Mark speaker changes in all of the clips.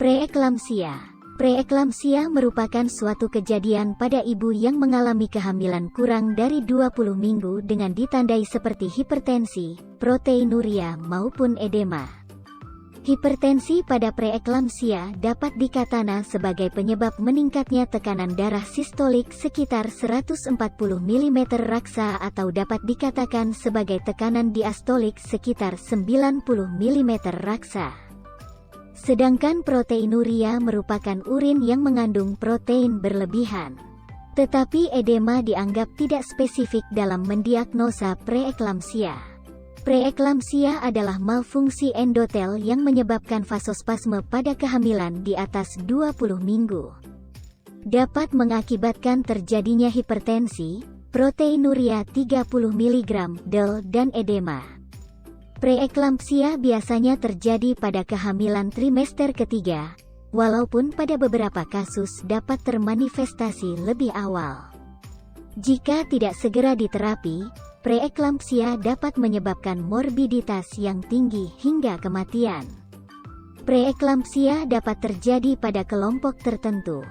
Speaker 1: Preeklamsia. Preeklamsia merupakan suatu kejadian pada ibu yang mengalami kehamilan kurang dari 20 minggu dengan ditandai seperti hipertensi, proteinuria maupun edema. Hipertensi pada preeklamsia dapat dikatakan sebagai penyebab meningkatnya tekanan darah sistolik sekitar 140 mm raksa atau dapat dikatakan sebagai tekanan diastolik sekitar 90 mm raksa. Sedangkan proteinuria merupakan urin yang mengandung protein berlebihan. Tetapi edema dianggap tidak spesifik dalam mendiagnosa preeklamsia. Preeklamsia adalah malfungsi endotel yang menyebabkan vasospasme pada kehamilan di atas 20 minggu. Dapat mengakibatkan terjadinya hipertensi, proteinuria 30 mg del dan edema. Preeklamsia biasanya terjadi pada kehamilan trimester ketiga, walaupun pada beberapa kasus dapat termanifestasi lebih awal. Jika tidak segera diterapi, preeklamsia dapat menyebabkan morbiditas yang tinggi hingga kematian. Preeklamsia dapat terjadi pada kelompok tertentu.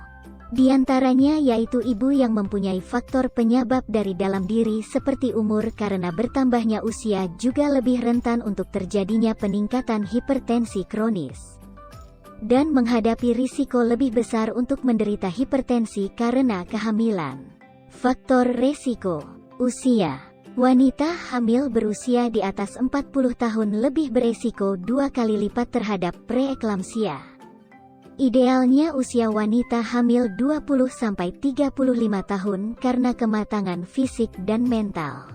Speaker 1: Di antaranya yaitu ibu yang mempunyai faktor penyebab dari dalam diri seperti umur karena bertambahnya usia juga lebih rentan untuk terjadinya peningkatan hipertensi kronis. Dan menghadapi risiko lebih besar untuk menderita hipertensi karena kehamilan. Faktor resiko. Usia. Wanita hamil berusia di atas 40 tahun lebih beresiko 2 kali lipat terhadap preeklamsia. Idealnya usia wanita hamil 20-35 tahun karena kematangan fisik dan mental.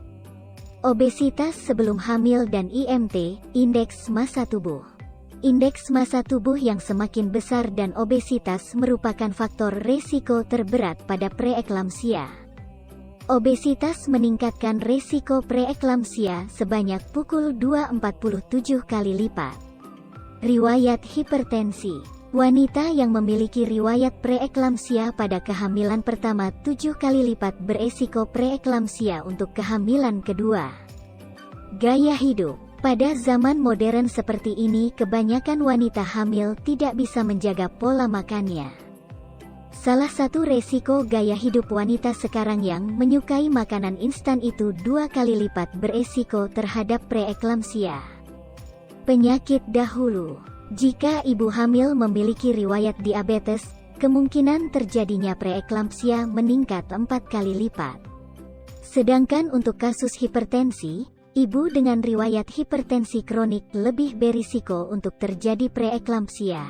Speaker 1: Obesitas sebelum hamil dan IMT, indeks massa tubuh. Indeks massa tubuh yang semakin besar dan obesitas merupakan faktor resiko terberat pada preeklamsia. Obesitas meningkatkan resiko preeklamsia sebanyak pukul 2,47 kali lipat. Riwayat hipertensi. Wanita yang memiliki riwayat preeklamsia pada kehamilan pertama 7 kali lipat beresiko preeklamsia untuk kehamilan kedua. Gaya hidup. Pada zaman modern seperti ini kebanyakan wanita hamil tidak bisa menjaga pola makannya. Salah satu resiko gaya hidup wanita sekarang yang menyukai makanan instan itu 2 kali lipat beresiko terhadap preeklamsia. Penyakit dahulu. Jika ibu hamil memiliki riwayat diabetes, kemungkinan terjadinya preeklamsia meningkat 4 kali lipat. Sedangkan untuk kasus hipertensi, ibu dengan riwayat hipertensi kronik lebih berisiko untuk terjadi preeklamsia.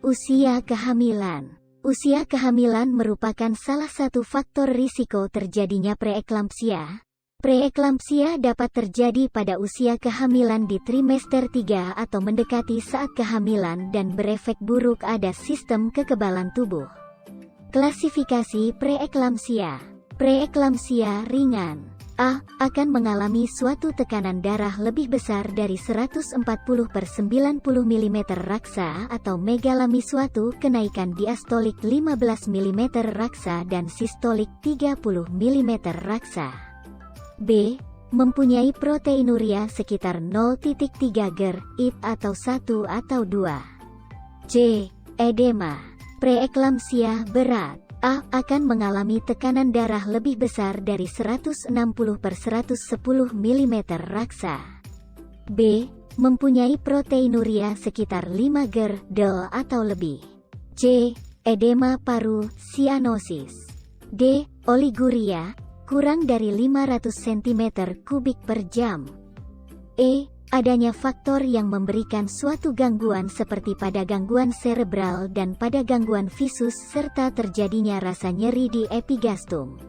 Speaker 1: Usia kehamilan. Usia kehamilan merupakan salah satu faktor risiko terjadinya preeklamsia. Preeklamsia dapat terjadi pada usia kehamilan di trimester 3 atau mendekati saat kehamilan dan berefek buruk pada sistem kekebalan tubuh. Klasifikasi preeklamsia. Preeklamsia ringan. A. Akan mengalami suatu tekanan darah lebih besar dari 140/90 mm raksa atau mengalami suatu kenaikan diastolik 15 mm raksa dan sistolik 30 mm raksa. B. Mempunyai proteinuria sekitar 0,3 g/it atau 1 atau 2. C. Edema. Preeklamsia berat. A. Akan mengalami tekanan darah lebih besar dari 160/110 mm raksa. B. Mempunyai proteinuria sekitar 5 g/del atau lebih. C. Edema paru, sianosis. D. Oliguria, kurang dari 500 cm3 per jam. E. Adanya faktor yang memberikan suatu gangguan seperti pada gangguan serebral dan pada gangguan visus serta terjadinya rasa nyeri di epigastum.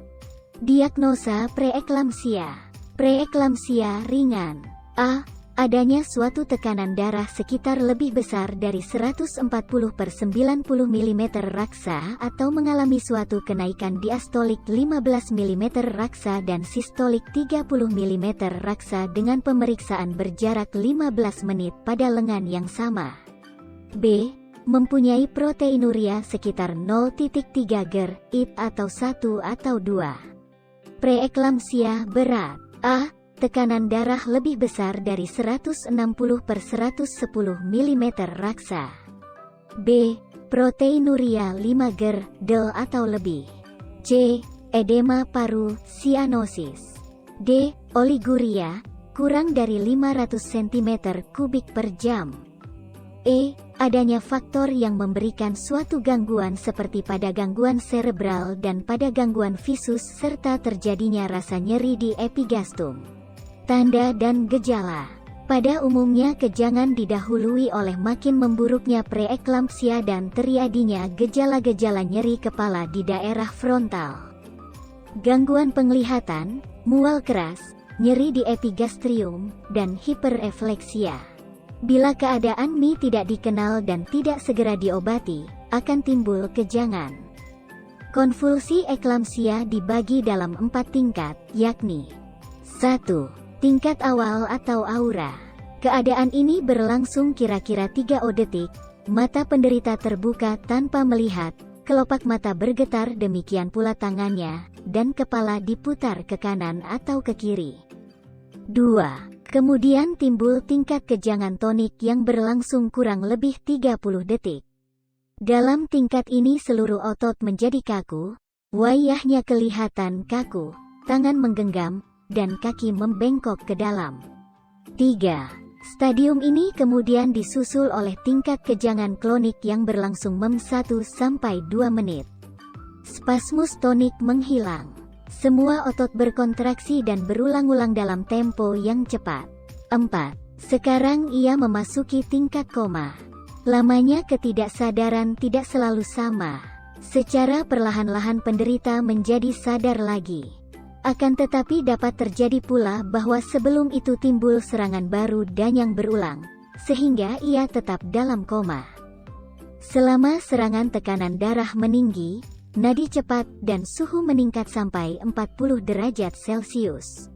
Speaker 1: Diagnosa preeklamsia. Preeklamsia ringan. A. Adanya suatu tekanan darah sekitar lebih besar dari 140/90 mm raksa atau mengalami suatu kenaikan diastolik 15 mm raksa dan sistolik 30 mm raksa dengan pemeriksaan berjarak 15 menit pada lengan yang sama. B. Mempunyai proteinuria sekitar 0,3 g/it atau 1 atau 2. Preeklamsia berat. A. Tekanan darah lebih besar dari 160/110 mm raksa. B. Proteinuria 5 Gr/del atau lebih. C. Edema paru, sianosis. D. Oliguria, kurang dari 500 cm3 per jam. E. Adanya faktor yang memberikan suatu gangguan seperti pada gangguan serebral dan pada gangguan visus serta terjadinya rasa nyeri di epigastum. Tanda dan gejala. Pada umumnya kejangan didahului oleh makin memburuknya preeklampsia dan terjadinya gejala-gejala nyeri kepala di daerah frontal. Gangguan penglihatan, mual keras, nyeri di epigastrium, dan hiperrefleksia. Bila keadaan MI tidak dikenal dan tidak segera diobati, akan timbul kejangan. Konvulsi eklampsia dibagi dalam 4 tingkat, yakni 1. Tingkat awal atau aura. Keadaan ini berlangsung kira-kira 3 detik, mata penderita terbuka tanpa melihat, kelopak mata bergetar demikian pula tangannya, dan kepala diputar ke kanan atau ke kiri. 2. Kemudian timbul tingkat kejangan tonik yang berlangsung kurang lebih 30 detik. Dalam tingkat ini seluruh otot menjadi kaku, wajahnya kelihatan kaku, tangan menggenggam, dan kaki membengkok ke dalam. 3. Stadium ini kemudian disusul oleh tingkat kejangan klonik yang berlangsung 1-2 menit. Spasmus tonik menghilang. Semua otot berkontraksi dan berulang-ulang dalam tempo yang cepat. 4. Sekarang ia memasuki tingkat koma. Lamanya ketidaksadaran tidak selalu sama. Secara perlahan-lahan penderita menjadi sadar lagi. Akan tetapi dapat terjadi pula bahwa sebelum itu timbul serangan baru dan yang berulang, sehingga ia tetap dalam koma. Selama serangan tekanan darah meninggi, nadi cepat dan suhu meningkat sampai 40 derajat Celcius.